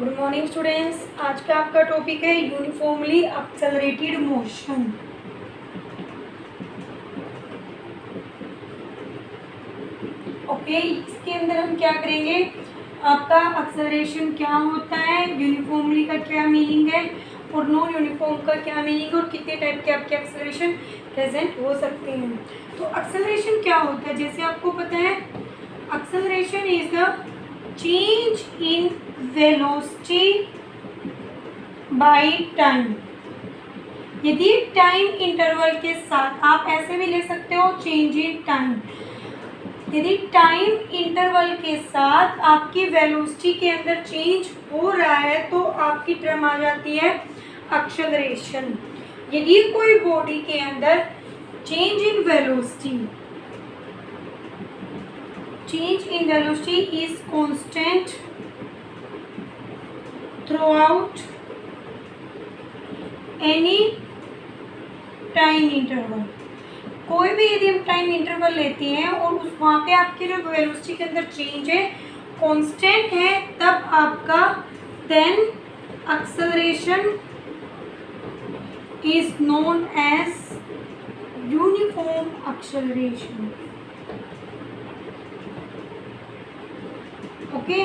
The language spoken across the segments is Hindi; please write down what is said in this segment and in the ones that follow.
Good morning students. आज का आपका टॉपिक है यूनिफॉर्मली एक्सेलरेटेड मोशन। ओके, इसके अंदर हम क्या करेंगे, आपका एक्सेलरेशन क्या होता है, यूनिफॉर्मली का क्या मीनिंग है और नॉन यूनिफॉर्म का क्या मीनिंग है और कितने टाइप के आपके एक्सेलरेशन प्रेजेंट हो सकते हैं। तो एक्सेलरेशन क्या होता है, जैसे आपको पता है acceleration is the change in velocity by time. यदि टाइम इंटरवल के साथ, आप ऐसे भी ले सकते हो चेंज इन टाइम, यदि टाइम इंटरवल के साथ आपकी वेलोसिटी के अंदर चेंज हो रहा है तो आपकी टर्म आ जाती है एक्सेलरेशन। यदि कोई बॉडी के अंदर change in velocity is constant throughout any time interval, कोई भी यदि हम टाइम इंटरवल लेते हैं और उस वहाँ पे आपके जो वेलोसिटी के अंदर चेंज है कांस्टेंट है, तब आपका then acceleration is known as uniform acceleration. Okay,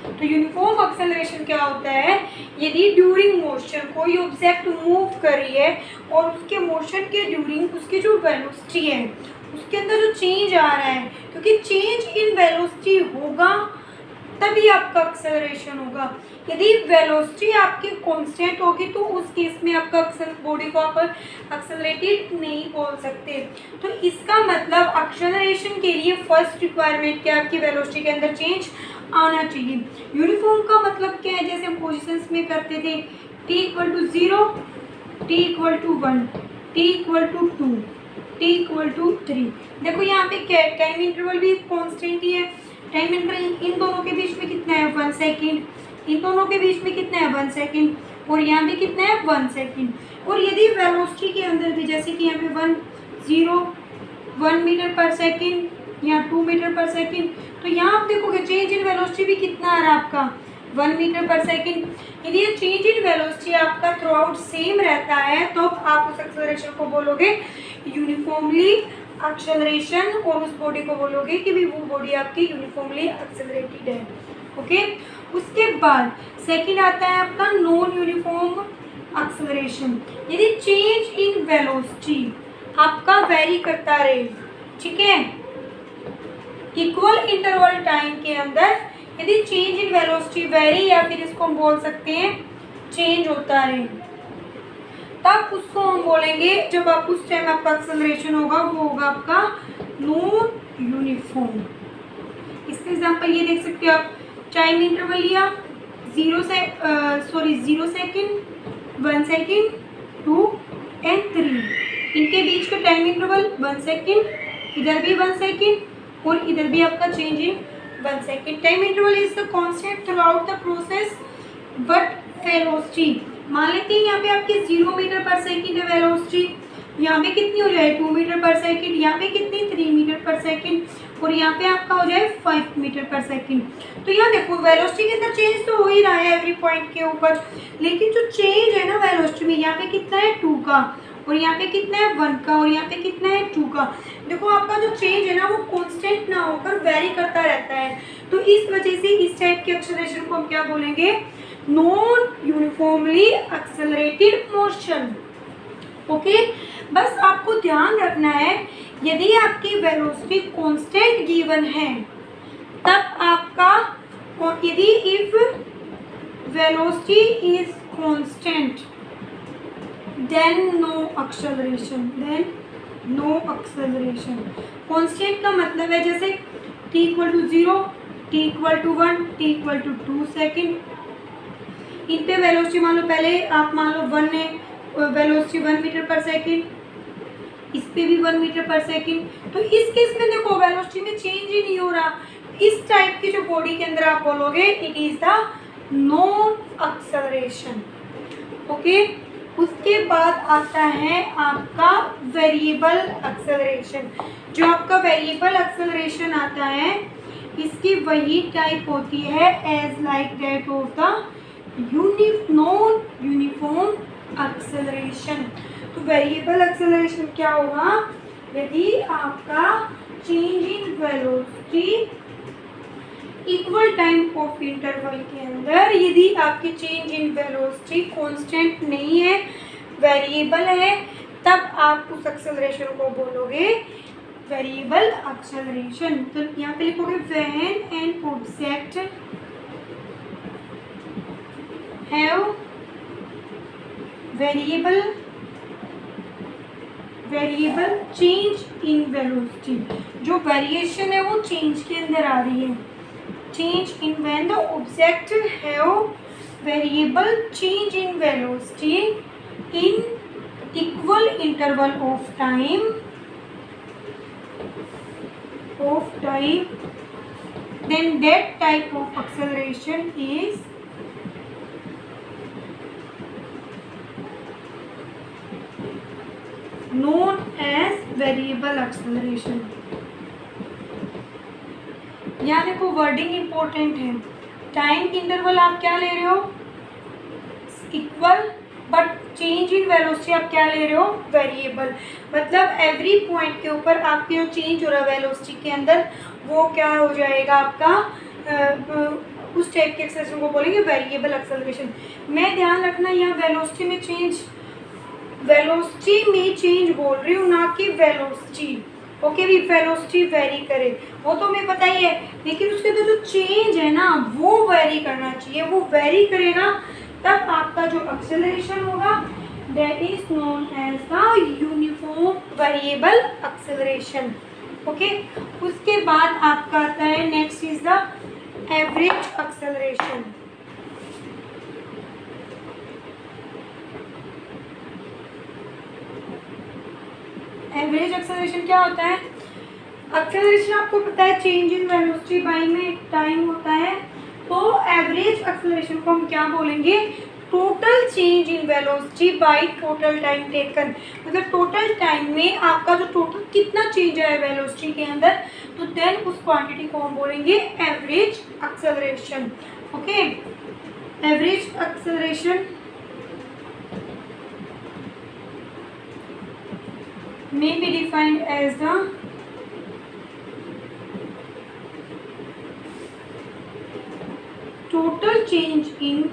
तो यूनिफॉर्म एक्सेलरेशन क्या होता है, यदि ड्यूरिंग मोशन कोई ऑब्जेक्ट मूव कर रही है और उसके मोशन के ड्यूरिंग उसकी जो वेलोसिटी है उसके अंदर जो चेंज आ रहा है, क्योंकि चेंज इन वेलोसिटी होगा तभी आपका एक्सेलरेशन होगा। यदि वेलोसिटी आपकी कांस्टेंट होगी तो उस केस में आपका बॉडी को आप एक्सेलरेटेड नहीं बोल सकते। तो इसका मतलब एक्सेलरेशन के लिए फर्स्ट रिक्वायरमेंट क्या, आपकी वेलोसिटी के अंदर चेंज आना चाहिए। यूनिफॉर्म का मतलब क्या है, जैसे हम पोजिशंस में करते थे T=0, T=1, T=2, T=3। देखो यहाँ पे क्या है, टाइम इंटरवल भी कांस्टेंट ही है। टाइम इंटरवल इन दोनों के बीच में कितना है 1 सेकेंड, इन दोनों के बीच में कितना है 1 सेकेंड और यहाँ पे कितना है 1 सेकेंड। और यदि वेलोसिटी के अंदर भी जैसे कि यहाँ पे 1 मीटर पर सेकेंड या 2 मीटर पर सेकेंड, तो यहाँ आप देखोगे चेंज इन वेलोसिटी भी कितना आ रहा है आपका 1 मीटर पर सेकेंड। यदि ये चेंज इन वेलोसिटी आपका थ्रू आउट सेम रहता है तो आप उस एक्सेलरेशन को बोलोगे यूनिफॉर्मली एक्सेलरेशन और उस बॉडी को बोलोगे कि भी वो बॉडी आपकी यूनिफॉर्मली एक्सेलरेटेड है। ओके, उसके बाद सेकंड आता है आपका नॉन यूनिफॉर्म एक्सेलरेशन। यदि चेंज इन वेलोसिटी आपका वेरी करता रहे, ठीक है, इक्वल इंटरवल टाइम के अंदर यदि चेंज इन वेलोसिटी वेरी, या फिर इसको हम बोल सकते हैं चेंज होता रहे, तब उसको हम बोलेंगे, जब आप उस टाइम आपका एक्सेलरेशन होगा वो होगा आपका नॉन यूनिफॉर्म। इसका एग्जांपल ये देख सकते हो आप, टाइम इंटरवल लिया 0 सेकेंड, 1 सेकेंड, 2 और 3, इनके बीच का टाइम इंटरवल 1 सेकेंड, इधर भी 1 सेकेंड और इधर भी आपका change in 1 second. Time interval is the constant through out the process but velocity, मान लेते हैं यहाँ पे आपकी 0 मीटर पर सेकेंड है वेलोसिटी, यहाँ पे कितनी हो जाए 2 मीटर पर सेकेंड, यहाँ पे कितनी 3 मीटर पर सेकेंड और यहाँ पे आपका हो जाए 5 मीटर पर सेकेंड। तो यहाँ देखो वेलोसिटी के अंदर चेंज तो हो ही रहा है एवरी पॉइंट के ऊपर, लेकिन जो चेंज है ना वेलोसिटी में, यहाँ पे कितना है 2 का और यहाँ पे कितना है 1 का और यहाँ पे कितना है 2 का। देखो आपका जो चेंज है ना वो कांस्टेंट ना होकर वेरी करता रहता है, तो इस वजह से इस टाइप के एक्सेलरेशन को हम क्या बोलेंगे, non uniformly accelerated motion. Okay, बस आपको ध्यान रखना है यदि आपकी वेलोसिटी कांस्टेंट गिवन है तब आपका, यदि if velocity is constant then no acceleration, constant का मतलब है जैसे T=0, T=1, T=2 सेकेंड, इन पे वेलोसिटी मान लो, पहले आप मान लो 1 है वेलोसिटी 1 मीटर पर सेकेंड, इस पे भी 1 मीटर पर सेकेंड, तो इस केस में देखो वेलोसिटी में चेंज ही नहीं हो रहा। इस टाइप की जो बॉडी के अंदर आप बोलोगे it is the non acceleration. Okay, उसके बाद आता है आपका वेरिएबल एक्सेलरेशन। जो आपका वेरिएबल एक्सेलरेशन आता है इसकी वही टाइप होती है as like that of the non uniform acceleration. तो वेरिएबल एक्सेलरेशन क्या होगा, यदि आपका change in velocity equal time of interval के अंदर यदि आपकी चेंज इन वेलोसिटी कांस्टेंट नहीं है, वेरिएबल है, तब आप उस एक्सेलरेशन को बोलोगे वेरिएबल एक्सेलरेशन। तो यहाँ पे लिखोगे when an object have variable change in velocity, जो वेरिएशन है वो चेंज के अंदर आ रही है। Change in when the object have variable change in velocity in equal interval of time then that type of acceleration is known as variable acceleration। यहाँ देखो वर्डिंग इंपॉर्टेंट है। टाइम इंटरवल आप क्या ले रहे हो, equal, but change in velocity आप क्या ले रहे हो, वेरिएबल। मतलब एवरी पॉइंट के ऊपर आपके जो चेंज हो रहा है वेलोसिटी के अंदर वो क्या हो जाएगा आपका, उस टाइप के एक्सेलरेशन को बोलेंगे वेरिएबल एक्सेलरेशन। मैं ध्यान रखना यहाँ वेलोसिटी में चेंज बोल रही हूँ, ना कि वेलोसिटी। ओके भी, वेलोसिटी वेरी करे वो तो हमें पता ही है, लेकिन उसके अंदर जो चेंज है ना वो वेरी करना चाहिए। वो वेरी करेगा तब आपका जो एक्सेलरेशन होगा that is known as the uniform variable acceleration. Okay, उसके बाद आपका आता है next is the average acceleration. Average acceleration क्या होता है, एक्सेलरेशन आपको पता है चेंज इन वेलोसिटी बाय में टाइम होता है। तो एवरेज एक्सेलरेशन को हम क्या बोलेंगे, total change in velocity by total time taken. मतलब टोटल टाइम में आपका जो टोटल कितना चेंज आया वेलोसिटी के अंदर, तो देन उस क्वांटिटी को हम बोलेंगे average acceleration. Okay, average acceleration may be defined as the total change in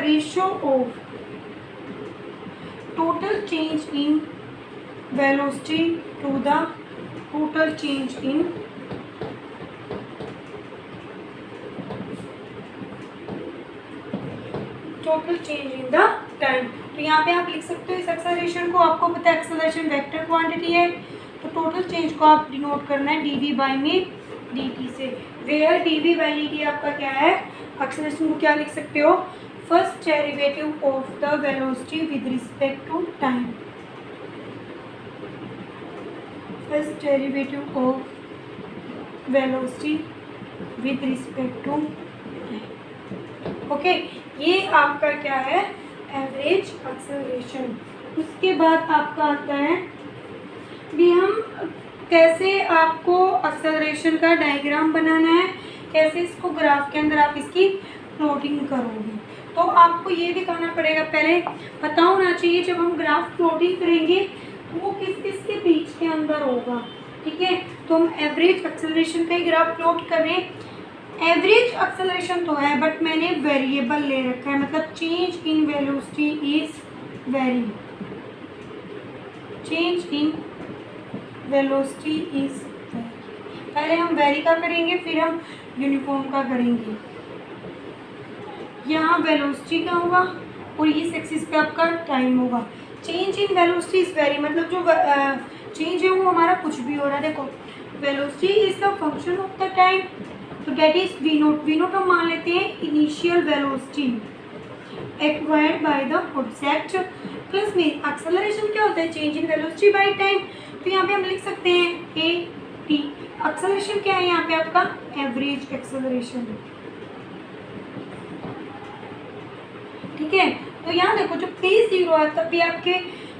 ratio of total change in velocity to the total change in total change in the time. तो यहाँ पे आप लिख सकते हो इस एक्सेलरेशन को, आपको पता है एक्सेलरेशन वेक्टर क्वांटिटी है, तो टोटल चेंज को आप डिनोट करना है dv बाई में dt से। वेयर dv बाई dt आपका क्या है, एक्सेलरेशन को क्या लिख सकते हो, first derivative of the velocity with respect to time. First derivative of velocity with respect to time. Okay, ये आपका क्या है, एवरेज एक्सेलरेशन। उसके बाद आपका आता है भी हम कैसे आपको एक्सेलरेशन का डायग्राम बनाना है, कैसे इसको ग्राफ के अंदर आप इसकी प्लॉटिंग करोगे। तो आपको ये दिखाना पड़ेगा, पहले पता होना चाहिए जब हम ग्राफ प्लॉटिंग करेंगे वो किस किस के बीच के अंदर होगा। ठीक है, तो हम एवरेज एक्सेलरेशन का ही ग्राफ प्लॉट कर रहे हैं। एवरेज एक्सेलरेशन तो है बट मैंने वेरिएबल ले रखा है, मतलब change in velocity is very, change in velocity is very. पहले हम वेरी का करेंगे फिर हम यूनिफॉर्म का करेंगे। यहाँ वेलोसिटी का होगा और इस एक्सिस पे आपका टाइम होगा। Change in velocity is very मतलब जो चेंज है वो हमारा कुछ भी हो रहा है। देखो, velocity is the function of the time, तो डेट इज वी नोट हम मान लेते हैं initial velocity acquired by the object plus में एक्सेलरेशन क्या होता है, change in velocity by time. तो यहाँ पे हम लिख सकते हैं ए टी। एक्सेलरेशन क्या है यहाँ पे आपका, एवरेज एक्सेलरेशन। ठीक है, तो यहाँ देखो जो P0 है तब भी आपके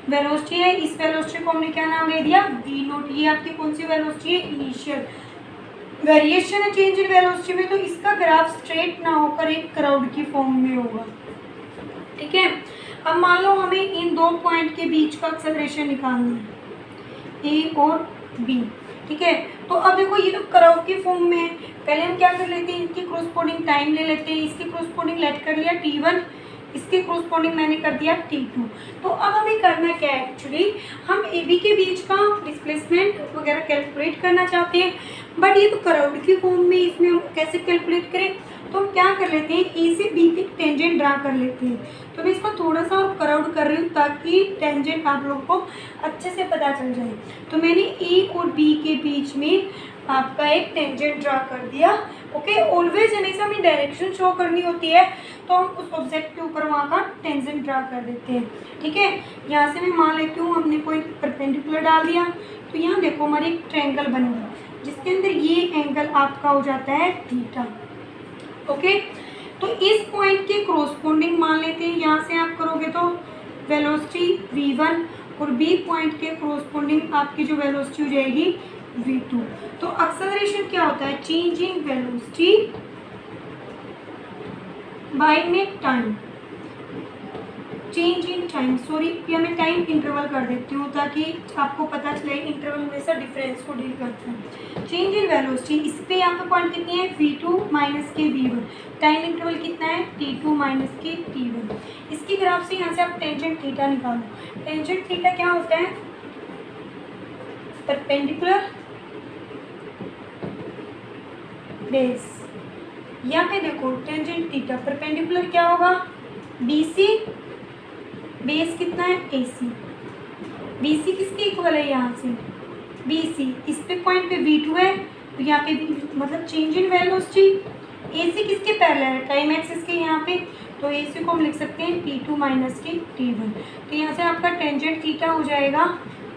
वेलोसिटी है, इस वेलोसिटी को हमने क्या नाम दे दिया, वी नोट। ये आपकी कौन सी वेलोसिटी है, इनिशियल। वेरिएशन है चेंज इन वेलोसिटी में, तो इसका ग्राफ स्ट्रेट ना होकर एक क्राउड की फॉर्म में होगा। ठीक है, अब मान लो हमें इन दो पॉइंट के बीच का एक्सेलरेशन निकालना है, ए और बी। ठीक है, तो अब देखो ये तो कर्व की फॉर्म में है, पहले हम क्या कर लेते हैं, इनकी कोरस्पोंडिंग टाइम ले लेते हैं। इसकी कोरस्पोंडिंग लेट कर लिया t1, इसके कोरस्पोंडिंग मैंने कर दिया t2। तो अब हमें करना क्या है, एक्चुअली हम ए बी के बीच का डिस्प्लेसमेंट वगैरह कैलकुलेट करना चाहते हैं, बट ये तो कर्व की फॉर्म में, इसमें हम कैसे कैलकुलेट करें, तो हम क्या कर लेते हैं, ए से बी तक टेंजेंट ड्रा कर लेते हैं। तो मैं इसको थोड़ा सा कर्व कर रही हूँ ताकि टेंजेंट आप लोगों को अच्छे से पता चल जाए। तो मैंने ए और बी के बीच में आपका एक टेंजेंट ड्रा कर दिया। ओके, ऑलवेज हमेशा हमें डायरेक्शन शो करनी होती है, तो हम उस ऑब्जेक्ट के ऊपर वहाँ का टेंजेंट ड्रा कर देते हैं। ठीक है, यहाँ से मैं मान लेती हूँ हमने कोई परपेंडिकुलर डाल दिया, तो यहाँ देखो हमारी एक ट्रायंगल बन गया जिसके अंदर ये एंगल आपका हो जाता है थीटा। ओके, तो इस पॉइंट के कोरस्पोंडिंग मान लेते हैं, यहाँ से आप करोगे तो वेलोसिटी v1 और बी पॉइंट के कोरस्पोंडिंग आपकी जो वेलोसिटी हो जाएगी v2। तो एक्सेलरेशन क्या होता है, चेंज इन वेलोसिटी बाय में time, change in time, sorry या मैं टाइम इंटरवल कर देती हूँ ताकि आपको पता चले इंटरवल में से डिफरेंस को डील करते हैं। चेंज इन वेलोसिटी, इस पे यहाँ पे पॉइंट कितनी है, v2 माइनस के v1, टाइम इंटरवल कितना है, t2 माइनस के t1। इसकी ग्राफ से यहाँ से आप टेंजेंट थीटा निकालो। टेंजेंट थीटा क्या होता है, परपेंडिकुलर बेस। यहाँ पे देखो टेंजेंट थीटा परपेंडिकुलर क्या होगा, BC, बेस कितना है AC, BC किसके इक्वल है, यहाँ से BC, इस पे पॉइंट पे V2 है, तो यहाँ पे मतलब चेंज इन वेलोसिटी। AC किसके पैरेलल है, टाइम एक्सिस के यहाँ पे, तो AC को हम लिख सकते हैं T2 माइनस के T1। तो यहाँ से आपका टेंजेंट थीटा हो जाएगा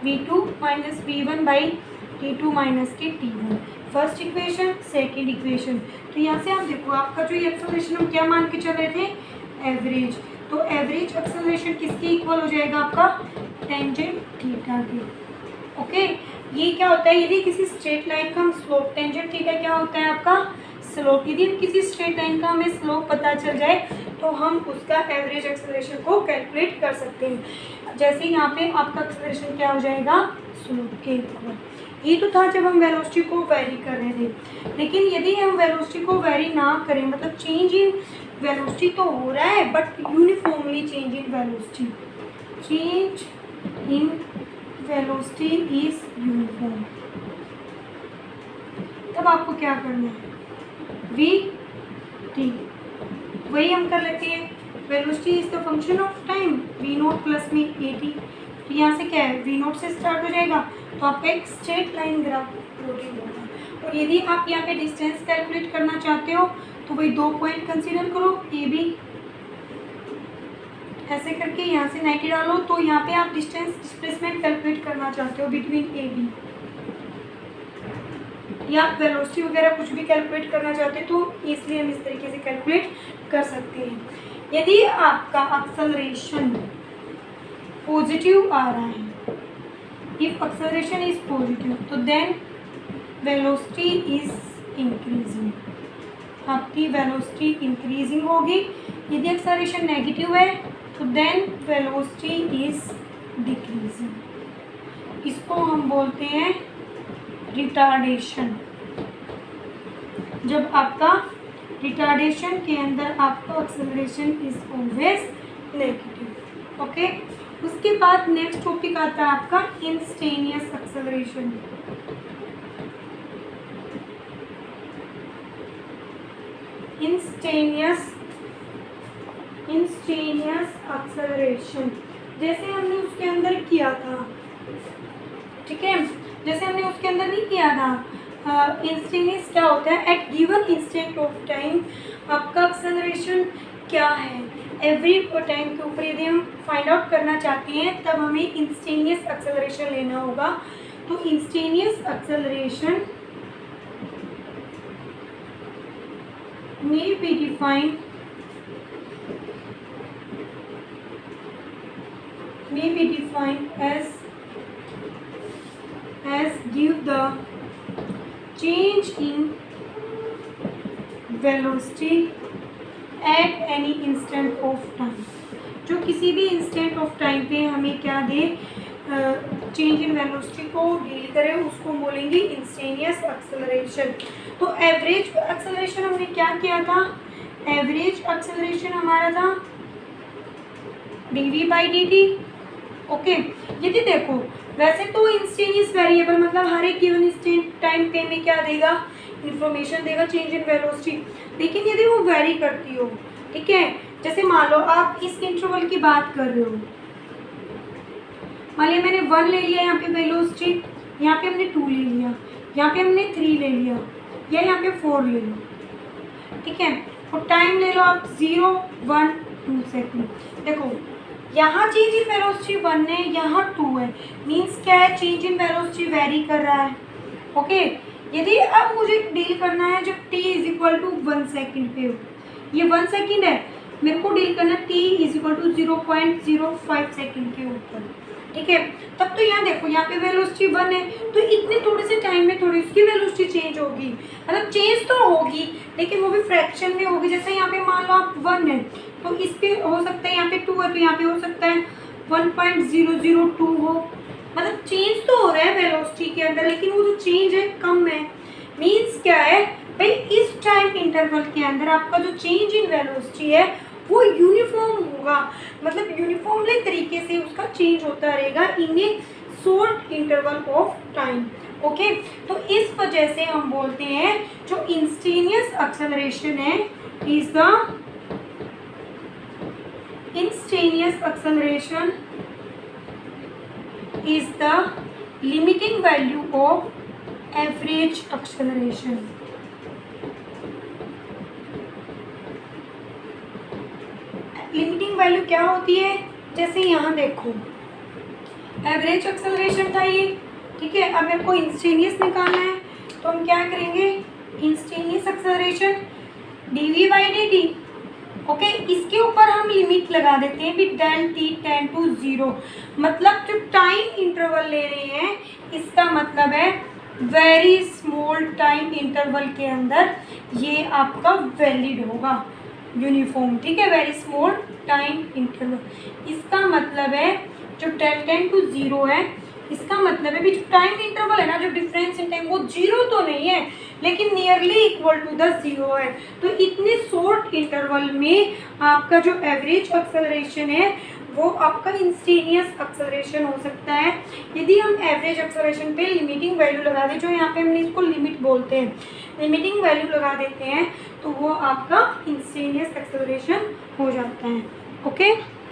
V2 minus V1 by T2 minus के T1। First equation, second equation. तो यहाँ से आप देखो आपका जो ये एक्सेलरेशन हम क्या मान के चल रहे थे, एवरेज। तो एवरेज एक्सेलरेशन किसके इक्वल हो जाएगा, आपका टेंजेंट थीटा के। ओके, ये क्या होता है, यदि किसी स्ट्रेट लाइन का हम स्लोप, टेंजेंट थीटा क्या होता है आपका स्लोप, यदि किसी स्ट्रेट लाइन का हमें स्लोप पता चल जाए तो हम उसका एवरेज एक्सेलरेशन को कैलकुलेट कर सकते हैं। जैसे यहाँ पे आपका एक्सेलरेशन क्या हो जाएगा, स्लोप के इक्वल। ये तो था जब हम वेलोसिटी को वेरी कर रहे थे, लेकिन यदि हम वेलोसिटी को वेरी ना करें, मतलब चेंज इन वेलोसिटी तो हो रहा है but uniformly change in velocity, change in velocity is uniform, तब आपको क्या करना है, v/t, वही हम कर लेते हैं। Velocity is the function of time, v0 plus में at। तो यहाँ से क्या है, v0 से स्टार्ट हो जाएगा, तो आपका एक स्ट्रेट लाइन ग्राफ प्लॉटिंग होगा। और यदि आप यहाँ पे डिस्टेंस कैलकुलेट करना चाहते हो तो वही दो पॉइंट कंसीडर करो, ए बी, ऐसे करके यहाँ से 90 डालो, तो यहाँ पे आप डिस्टेंस डिस्प्लेसमेंट कैलकुलेट करना चाहते हो बिटवीन ए बी, या वेलोसिटी वगैरह कुछ भी कैलकुलेट करना चाहते हो तो इसलिए हम इस तरीके से कैलकुलेट कर सकते हैं। यदि आपका एक्सेलरेशन पॉजिटिव आ रहा है, इफ एक्सेलरेशन इज पॉजिटिव, तो देन वेलोसिटी इज इंक्रीजिंग, आपकी वेलोसिटी इंक्रीजिंग होगी। यदि एक्सेलरेशन नेगेटिव है तो देन वेलोसिटी इज डिक्रीजिंग, इसको हम बोलते हैं रिटार्डेशन। जब आपका रिटार्डेशन के अंदर आपका acceleration is always negative. Okay, उसके बाद नेक्स्ट टॉपिक आता है आपका इंस्टेनियस एक्सेलरेशन। इंस्टेनियस एक्सेलरेशन जैसे हमने उसके अंदर किया था, ठीक है, जैसे हमने उसके अंदर नहीं किया था। इंस्टेनियस क्या होता है, at given instant of time आपका एक्सेलरेशन क्या है, एवरी टाइम के ऊपर यदि हम फाइंड आउट करना चाहते हैं तब हमें इंस्टेनियस एक्सेलरेशन लेना होगा। तो instantaneous acceleration may be defined may be defined as give the change in velocity at any instant of time, जो किसी भी इंस्टेंट ऑफ टाइम पे हमें क्या दे, चेंज इन वेलोसिटी को डील करे, उसको बोलेंगे इंस्टेनियस एक्सेलरेशन। तो एवरेज एक्सेलरेशन हमने क्या किया था, एवरेज एक्सेलरेशन हमारा था dv बाई dt। ओके, यदि देखो वैसे तो इंस्टेनियस वेरिएबल मतलब हर एक गिवन इंस्टेंट टाइम पे में क्या देगा, इंफॉर्मेशन देगा चेंज इन वेलोसिटी, लेकिन यदि वो वेरी करती हो, ठीक है, जैसे मान लो आप इस इंटरवल की बात कर रहे हो, मान लिया मैंने 1 ले लिया यहाँ पे वेलोसिटी, यहाँ पे हमने 2 ले लिया, यहाँ पे हमने 3 ले लिया, या यहाँ पे 4 ले लो, ठीक है, और टाइम ले लो आप 0, 1, 2 सेकेंड। देखो यहाँ चेंज इन वेलोसिटी 1 है, यहाँ 2 है, मीन्स क्या है, चेंज इन वेलोसिटी वेरी कर रहा है। ओके, यदि अब मुझे डील करना है जब t is equal to 1 second पे हो, ये 1 सेकेंड है, मेरे को डील करना t is equal to 0.05 second के ऊपर, ठीक है। तब तो यहाँ देखो यहाँ पे वेलोसिटी 1 है, तो इतने थोड़े से टाइम में थोड़ी उसकी वेलोसिटी चेंज होगी, मतलब चेंज तो होगी लेकिन वो भी फ्रैक्शन में होगी। जैसे यहाँ पे मान लो आप 1 है तो इस पे हो सकता है, यहाँ पे 2 है तो यहाँ पे हो सकता है 1.002 हो, मतलब चेंज तो हो रहा है वेलोसिटी के अंदर, लेकिन वो जो चेंज है कम है। मीन्स क्या है भाई, इस टाइम इंटरवल के अंदर आपका जो चेंज इन वेलोसिटी है वो यूनिफॉर्म होगा, मतलब यूनिफॉर्मली तरीके से उसका चेंज होता रहेगा in a short interval of time. Okay, तो इस वजह से हम बोलते हैं जो इंस्टेनियस एक्सेलरेशन है is the instantaneous acceleration is the limiting value of average acceleration। Limiting value क्या होती है, जैसे यहाँ देखो एवरेज एक्सेलरेशन था ये, ठीक है, अब मेरे को इंस्टेनियस निकालना है तो हम क्या करेंगे, instantaneous acceleration dv by dt। Okay, इसके ऊपर हम लिमिट लगा देते हैं भी डेल t टेंड टू 0, मतलब जो टाइम इंटरवल ले रहे हैं इसका मतलब है वेरी स्मॉल टाइम इंटरवल के अंदर ये आपका वैलिड होगा यूनिफॉर्म, ठीक है, वेरी स्मॉल टाइम इंटरवल। इसका मतलब है जो डेल टेंड टू 0 है, इसका मतलब है भी जो टाइम इंटरवल है ना, जो डिफरेंस इन टाइम वो 0 तो नहीं है लेकिन नियरली इक्वल टू द 0 है। तो इतने शॉर्ट इंटरवल में आपका जो एवरेज एक्सेलरेशन है वो आपका इंस्टेनियस एक्सेलरेशन हो सकता है। यदि हम एवरेज एक्सेलरेशन पे लिमिटिंग वैल्यू लगा दें, जो यहाँ पे हमने इसको लिमिट बोलते हैं, लिमिटिंग वैल्यू लगा देते हैं तो वो आपका इंस्टेनियस एक्सेलरेशन हो जाता है। ओके।